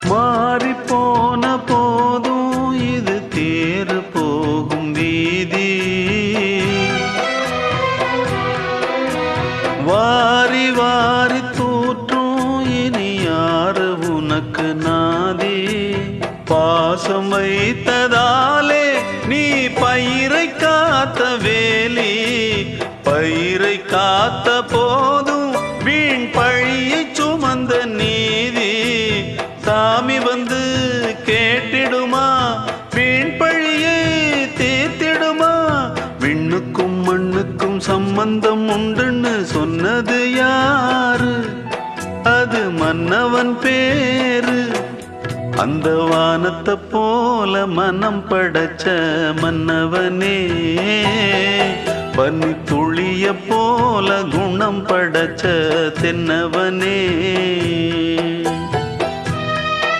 மாறி போன போதும் இது தேறு போகும் வீதி. வாரி வாரி தூற்றும் இனி யாரு உனக்கு நாதி. பாசம் வைத்ததாலே நீ பயிரை காத்த வேலி. பயிரை காத்த போதும் வீண் பழியை சுமந்த நீதி. சாமி வந்து கேட்டிடுமா வீண் பழியை தீர்த்திடுமா. விண்ணுக்கும் மண்ணுக்கும் சம்பந்தம் உண்டுன்னு சொன்னது யாரு? அது மன்னவன் பேரு. அந்த வானத்தை போல மனம் படைச்ச மன்னவனே. பனி துளிய போல குணம் படைச்ச தென்னவனே.